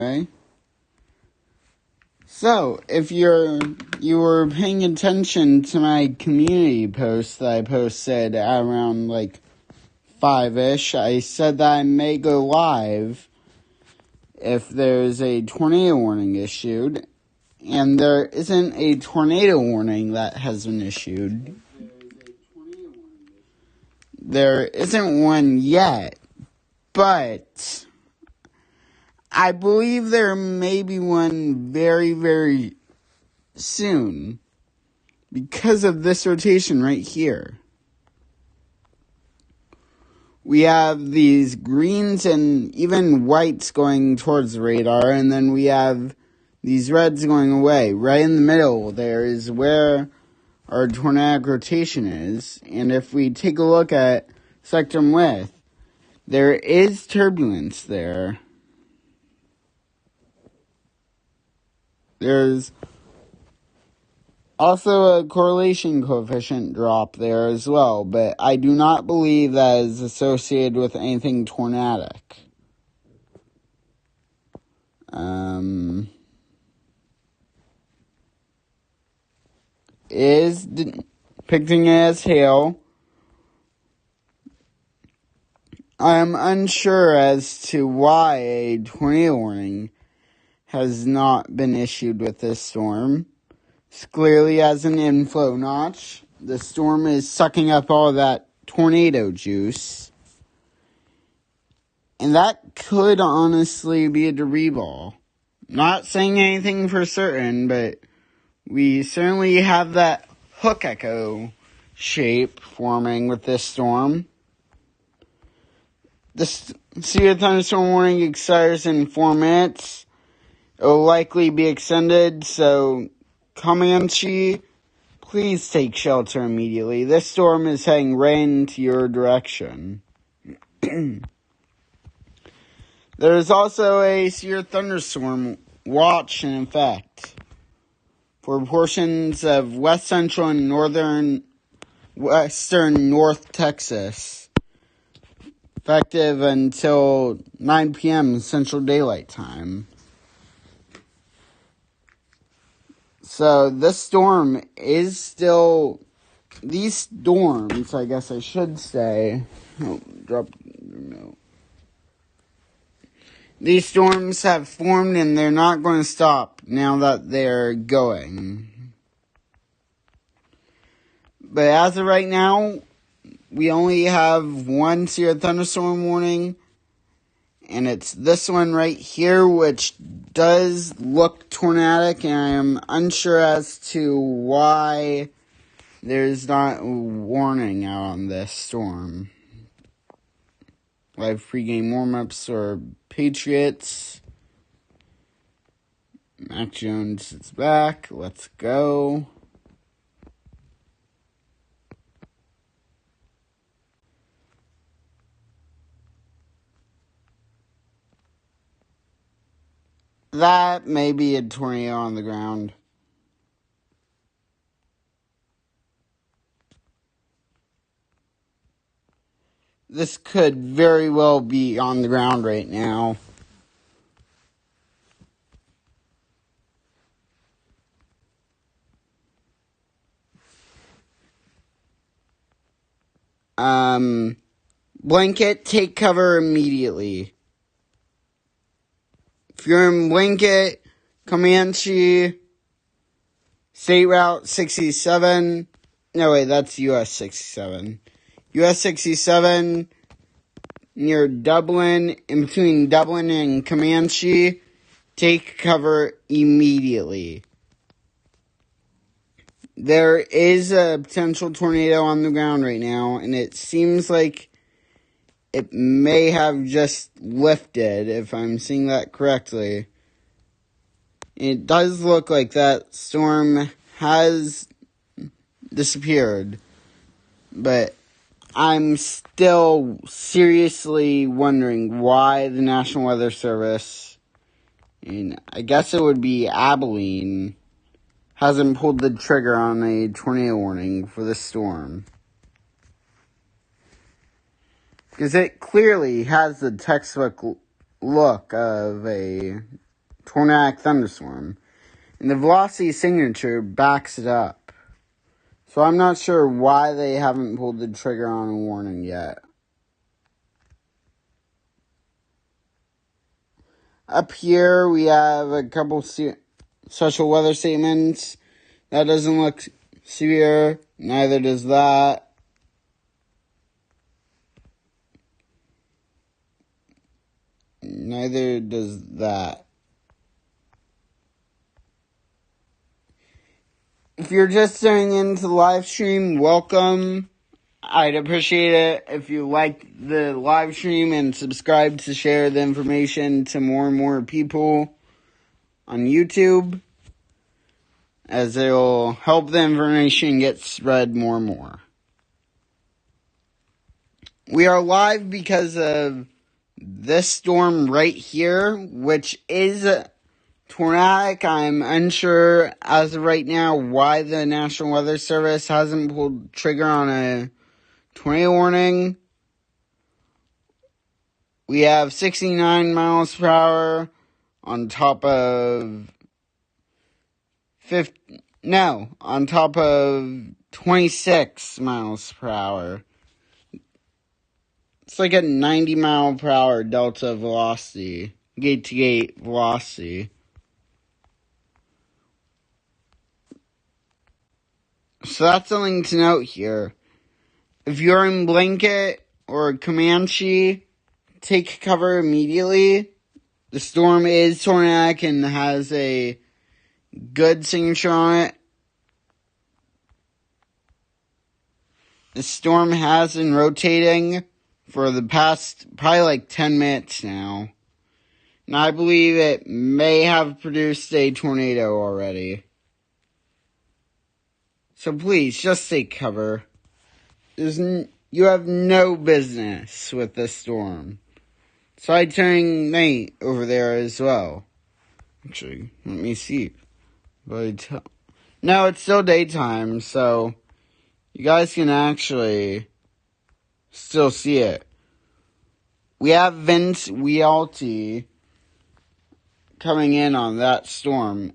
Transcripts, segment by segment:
Okay. So, if you were paying attention to my community post that I posted at around 5-ish, I said that I may go live if there's a tornado warning issued, and there isn't a tornado warning that has been issued. There isn't one yet, but I believe there may be one very, very soon because of this rotation right here. We have these greens and even whites going towards the radar, and then we have these reds going away. Right in the middle there is where our tornadic rotation is, and if we take a look at spectrum width, there is turbulence there. There's also a correlation coefficient drop there as well, but I do not believe that is associated with anything tornadic. Is depicting it as hail. I'm unsure as to why a tornado warning has not been issued with this storm. It's clearly as an inflow notch. The storm is sucking up all that tornado juice. And that could honestly be a debris ball. Not saying anything for certain, but we certainly have that hook echo shape forming with this storm. The severe thunderstorm warning expires in 4 minutes. It will likely be extended, so Comanche, please take shelter immediately. This storm is heading right into your direction. There is also a severe thunderstorm watch in effect for portions of west central and western North Texas, effective until 9 p.m. Central Daylight Time. So this storm is still, these storms, I guess I should say, these storms have formed and they're not going to stop now that they're going. But as of right now, we only have one severe thunderstorm warning, and it's this one right here, which does look tornadic, and I am unsure as to why there's not a warning out on this storm. Live pregame warm-ups or Patriots. Mac Jones is back. Let's go. That may be a tornado on the ground. This could very well be on the ground right now. Blanket, take cover immediately. If you're in Blanket, Comanche, State Route 67, no wait, that's US 67. US 67, near Dublin, in between Dublin and Comanche, take cover immediately. There is a potential tornado on the ground right now, and it seems like it may have just lifted, if I'm seeing that correctly. It does look like that storm has disappeared, but I'm still seriously wondering why the National Weather Service, and I guess it would be Abilene, hasn't pulled the trigger on a tornado warning for this storm. Because it clearly has the textbook look of a tornadic thunderstorm. And the velocity signature backs it up. So I'm not sure why they haven't pulled the trigger on a warning yet. Up here we have a couple special weather statements. That doesn't look severe. Neither does that. Neither does that. If you're just tuning into the live stream, welcome. I'd appreciate it if you like the live stream and subscribe to share the information to more and more people on YouTube, as it'll help the information get spread more and more. We are live because of this storm right here, which is tornadic. I'm unsure as of right now why the National Weather Service hasn't pulled trigger on a tornado warning. We have 69 miles per hour on top of 26 miles per hour. It's like a 90 mile per hour delta velocity, gate to gate velocity. So that's something to note here. If you're in Blanket or Comanche, take cover immediately. The storm is tornadic and has a good signature on it. The storm has been rotating for the past probably like 10 minutes now. And I believe it may have produced a tornado already. So please, just take cover. You have no business with this storm. Try turning night over there as well. Actually, let me see. No, it's still daytime, so you guys can actually still see it. We have Vince Wialti coming in on that storm.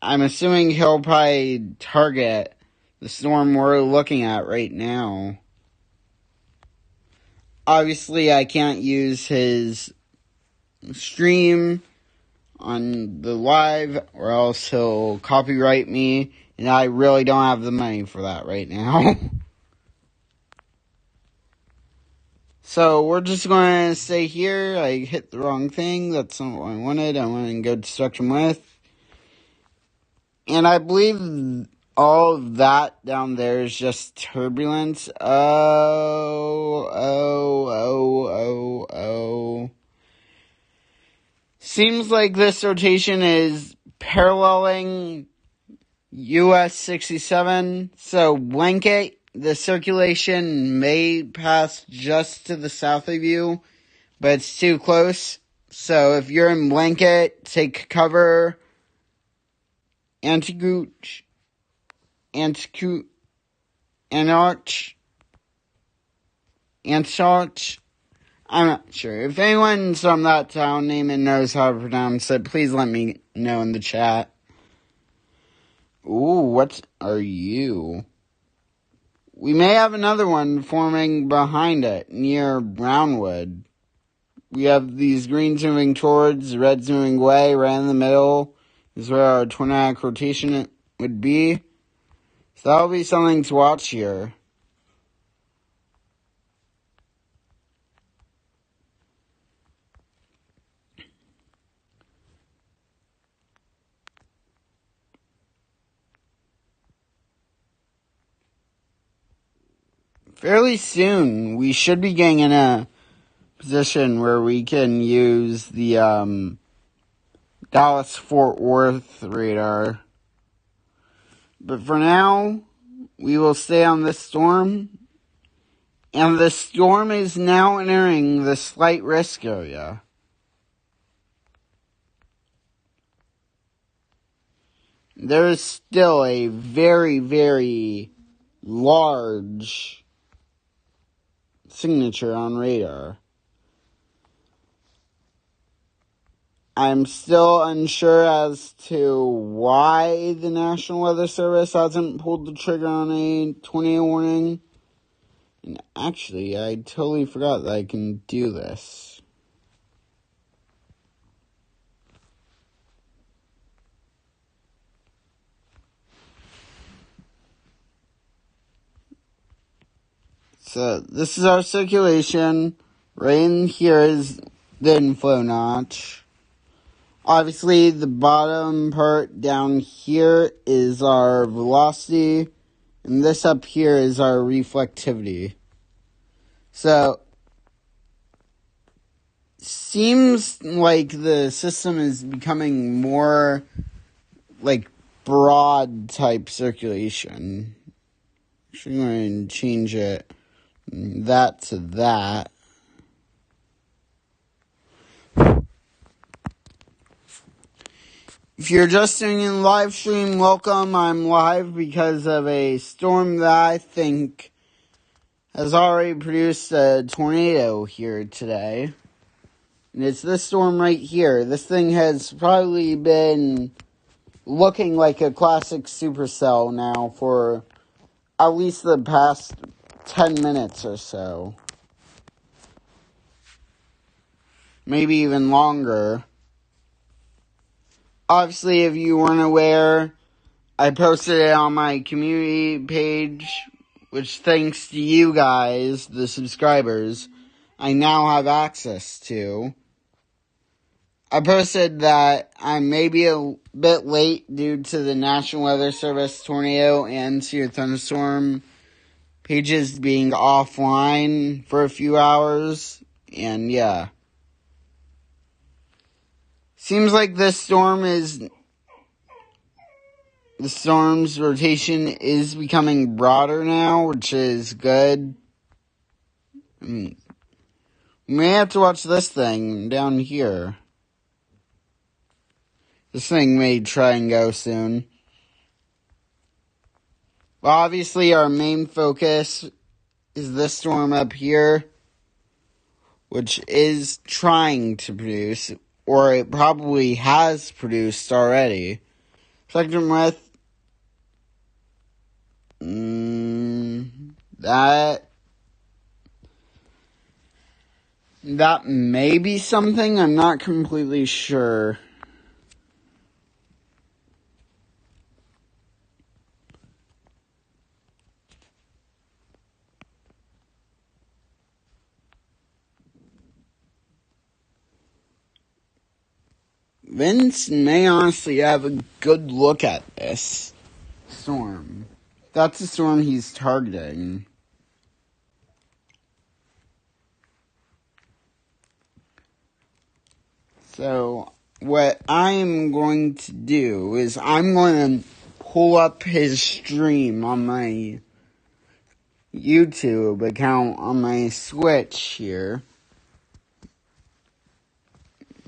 I'm assuming he'll probably target the storm we're looking at right now. Obviously, I can't use his stream on the live or else he'll copyright me, and I really don't have the money for that right now. So we're just going to stay here. I hit the wrong thing. That's not what I wanted. I wanted to go to spectrum width. And I believe all of that down there is just turbulence. Seems like this rotation is paralleling US 67. So Blanket, the circulation may pass just to the south of you, but it's too close. So if you're in Blanket, take cover. Anticooch, Anarch. I'm not sure. If anyone's from that town name and knows how to pronounce it, please let me know in the chat. Ooh, what are you? We may have another one forming behind it, near Brownwood. We have these greens moving towards, reds moving away, right in the middle is where our tornadic rotation would be. So that'll be something to watch here. Fairly soon, we should be getting in a position where we can use the Dallas-Fort Worth radar. But for now, we will stay on this storm. And the storm is now entering the slight risk area. There is still a very, very large signature on radar. I'm still unsure as to why the National Weather Service hasn't pulled the trigger on a tornado warning. And actually, I totally forgot that I can do this. So this is our circulation. Right in here is the inflow notch. Obviously, the bottom part down here is our velocity, and this up here is our reflectivity. So, seems like the system is becoming more like broad type circulation. Actually, I'm going to change that to that. If you're just tuning in live stream, welcome. I'm live because of a storm that I think has already produced a tornado here today. And it's this storm right here. This thing has probably been looking like a classic supercell now for at least the past 10 minutes or so. Maybe even longer. Obviously, if you weren't aware, I posted it on my community page, which thanks to you guys, the subscribers, I now have access to. I posted that I may be a bit late due to the National Weather Service tornado and severe thunderstorm pages being offline for a few hours, and yeah. Seems like the storm's rotation is becoming broader now, which is good. We may have to watch this thing down here. This thing may try and go soon. Well, obviously our main focus is this storm up here, which is trying to produce, or it probably has produced already. Spectrum width, that may be something. I'm not completely sure. Vince may honestly have a good look at this storm. That's the storm he's targeting. So, what I'm going to do is I'm going to pull up his stream on my YouTube account on my Switch here,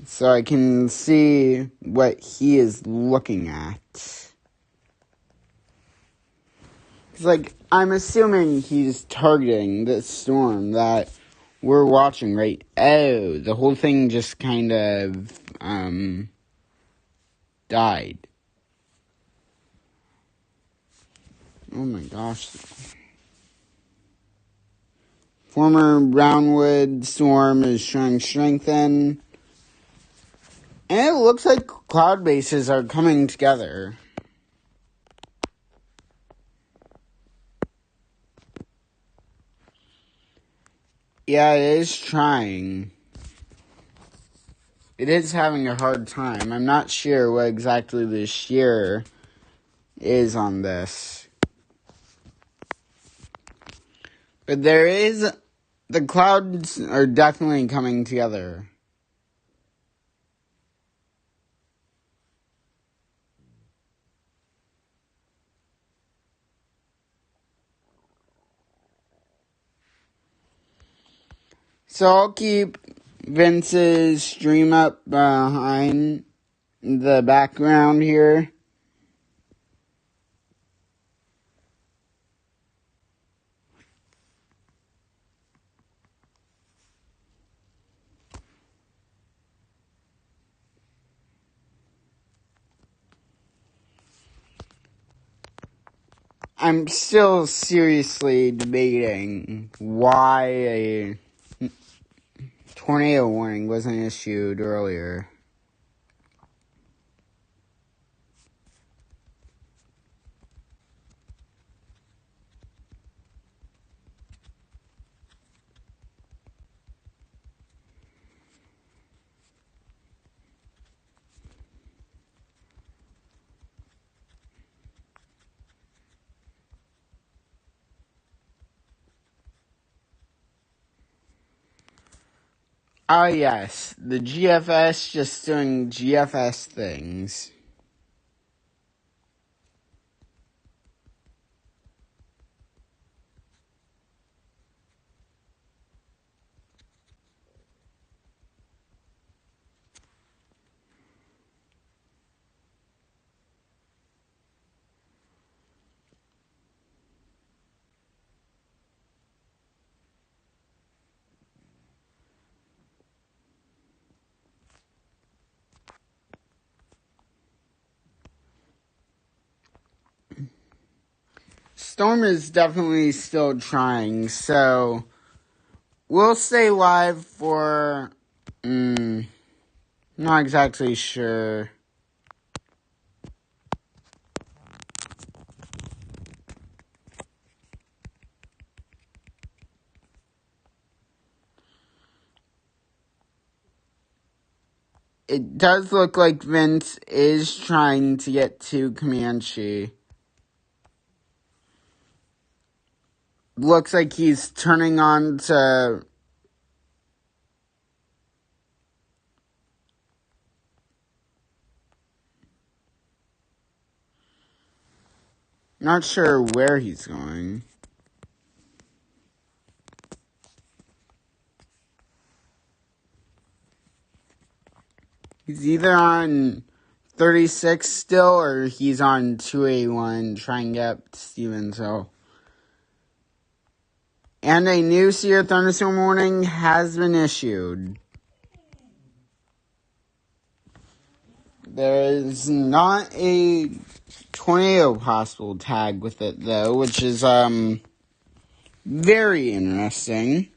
so I can see what he is looking at. It's like, I'm assuming he's targeting this storm that we're watching, right? Oh, the whole thing just kind of, died. Oh my gosh. Former Brownwood storm is showing strengthen. And it looks like cloud bases are coming together. Yeah, it is trying. It is having a hard time. I'm not sure what exactly the shear is on this. But the clouds are definitely coming together. So I'll keep Vince's stream up behind the background here. I'm still seriously debating why a tornado warning wasn't issued earlier. Yes, the GFS just doing GFS things. Storm is definitely still trying, so we'll stay live for, not exactly sure. It does look like Vince is trying to get to Comanche. Looks like he's turning on to... Not sure where he's going. He's either on 36 still, or he's on 281 trying to get up to Stevens Hill. And a new severe thunderstorm warning has been issued. There is not a tornado possible tag with it, though, which is very interesting.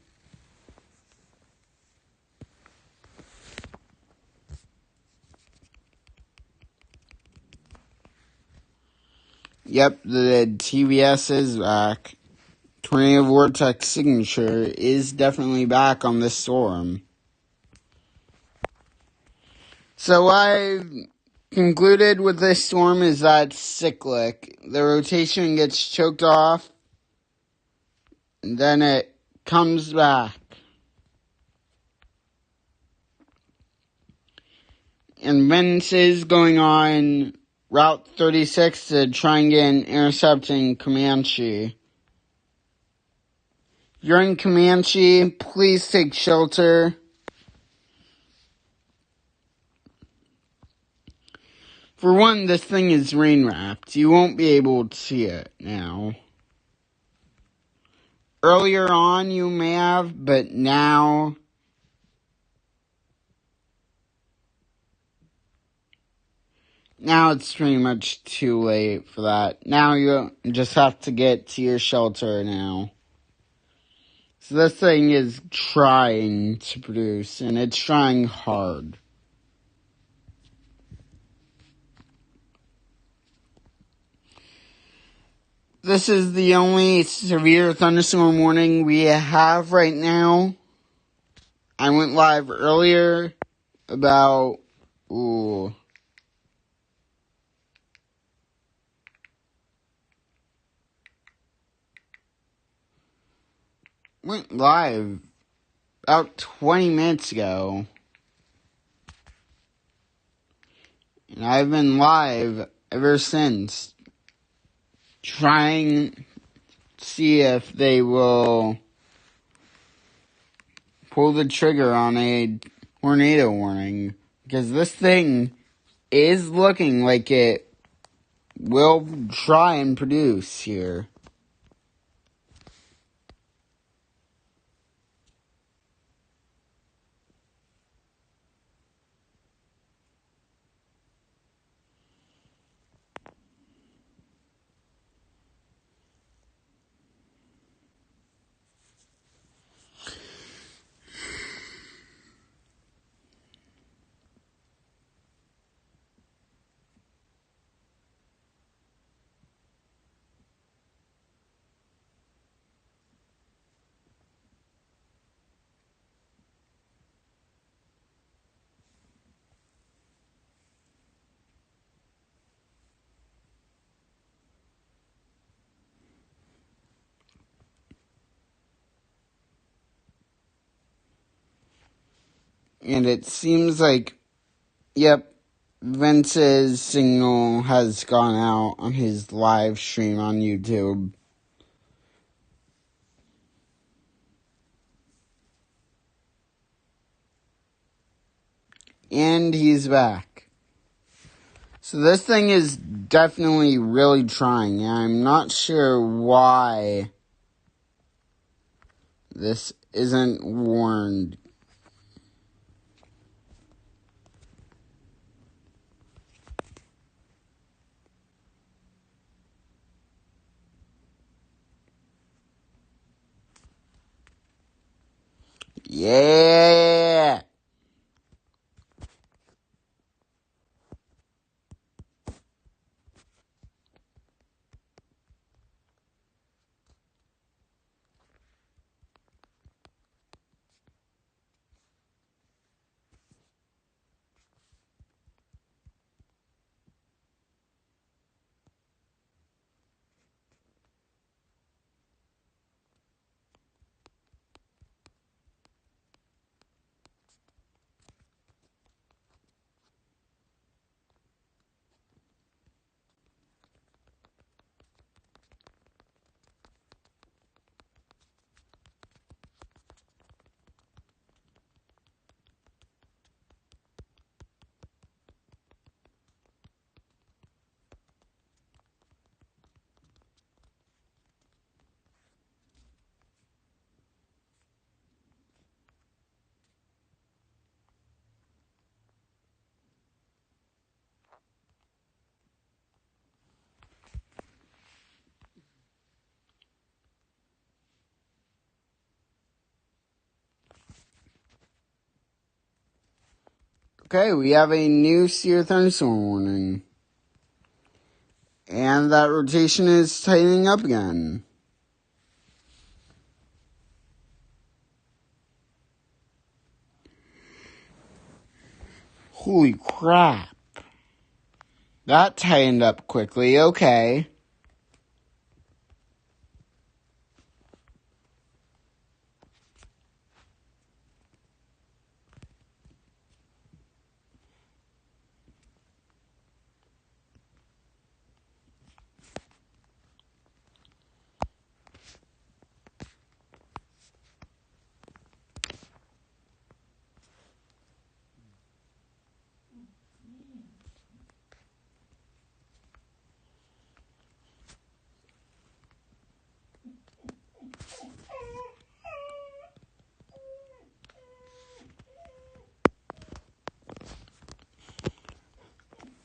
Yep, the TVS is back. Tornado vortex signature is definitely back on this storm. So I concluded with this storm is that it's cyclic. The rotation gets choked off, and then it comes back. And Vince is going on Route 36 to try and get an intercepting Comanche. If you're in Comanche, please take shelter. For one, this thing is rain wrapped. You won't be able to see it now. Earlier on you may have, but now it's pretty much too late for that. Now you just have to get to your shelter now. So this thing is trying to produce, and it's trying hard. This is the only severe thunderstorm warning we have right now. I went live earlier about, went live about 20 minutes ago. And I've been live ever since, trying to see if they will pull the trigger on a tornado warning. Because this thing is looking like it will try and produce here. And it seems like, yep, Vince's signal has gone out on his live stream on YouTube. And he's back. So this thing is definitely really trying. I'm not sure why this isn't warned. Yeah! Okay, we have a new severe thunderstorm warning. And that rotation is tightening up again. Holy crap. That tightened up quickly, okay.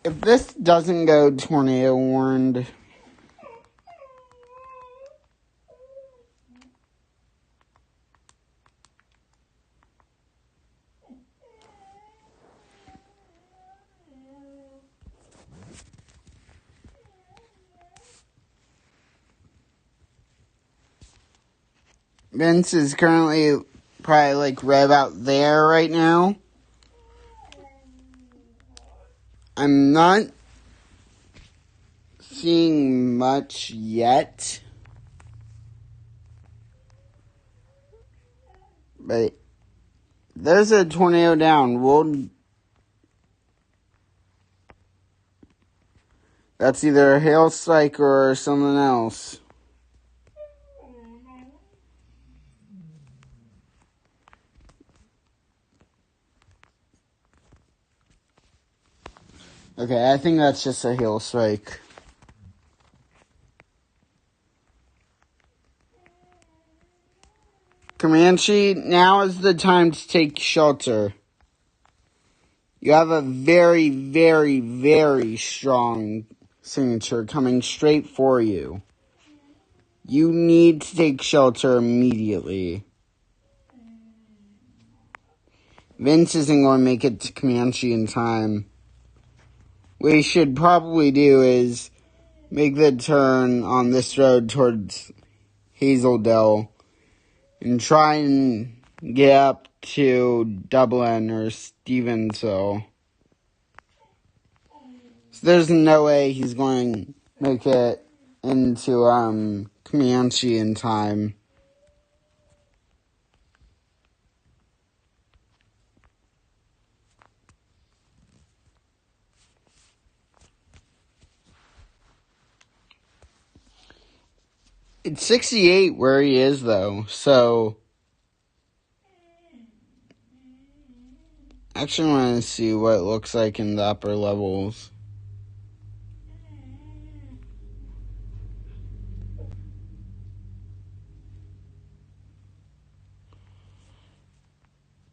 If this doesn't go tornado warned, Vince is currently probably like right about there right now. I'm not seeing much yet, but there's a tornado down. That's either a hail strike or something else. Okay, I think that's just a hail strike. Comanche, now is the time to take shelter. You have a very, very, very strong signature coming straight for you. You need to take shelter immediately. Vince isn't going to make it to Comanche in time. What he should probably do is make the turn on this road towards Hazeldale and try and get up to Dublin or Stevensville. So there's no way he's going to make it into Comanche in time. It's 68 where he is, though, so... Actually, I want to see what it looks like in the upper levels.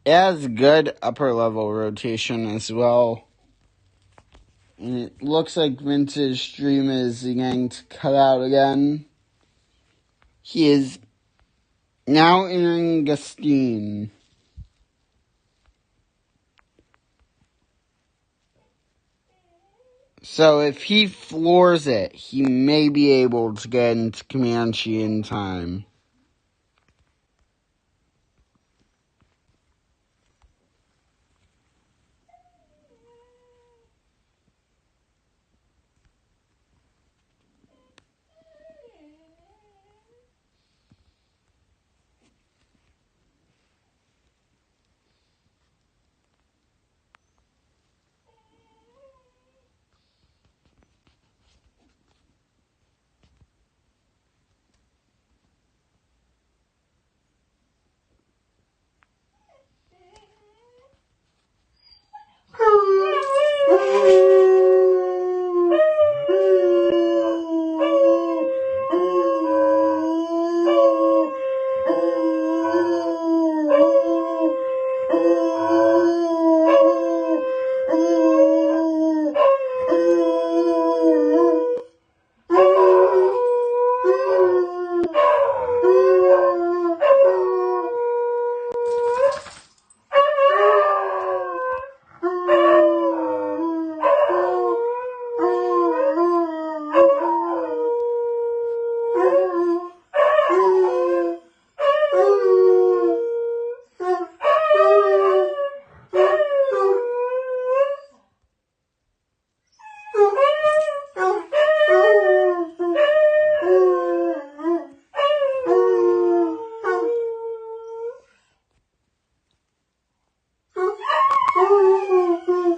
It has good upper level rotation as well. And it looks like Vince's stream is going to cut out again. He is now entering Gustine. So if he floors it, he may be able to get into Comanche in time.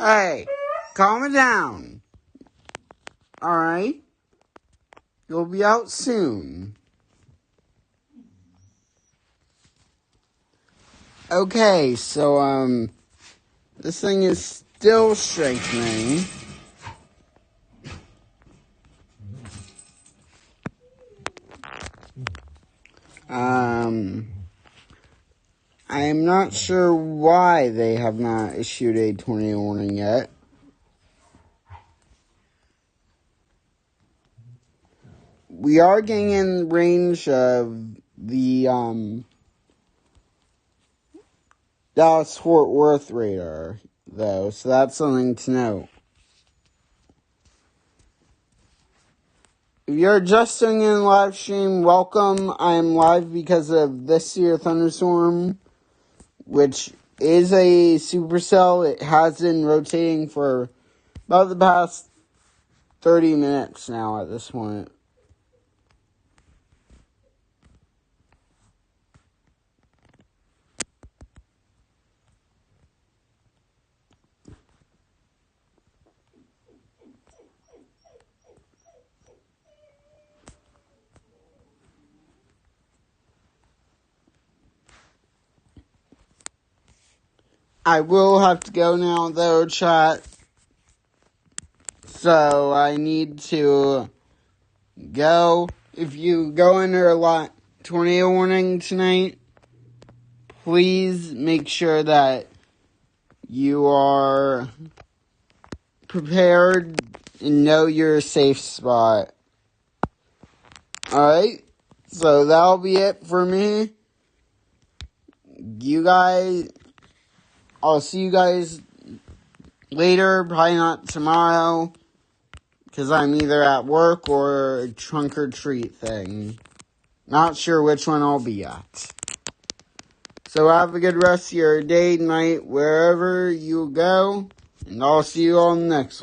Hey, calm it down. Alright? You'll be out soon. Okay, so, this thing is still strengthening. I am not sure why they have not issued a tornado warning yet. We are getting in range of the, Dallas-Fort Worth radar, though, so that's something to note. If you're just tuning in live stream, welcome. I am live because of this severe thunderstorm, which is a supercell. It has been rotating for about the past 30 minutes now at this point. I will have to go now, though, chat. So I need to go. If you go under a tornado warning tonight, please make sure that you are prepared and know your safe spot. Alright? So that'll be it for me. I'll see you guys later, probably not tomorrow, because I'm either at work or a trunk or treat thing. Not sure which one I'll be at. So have a good rest of your day, night, wherever you go, and I'll see you all next one.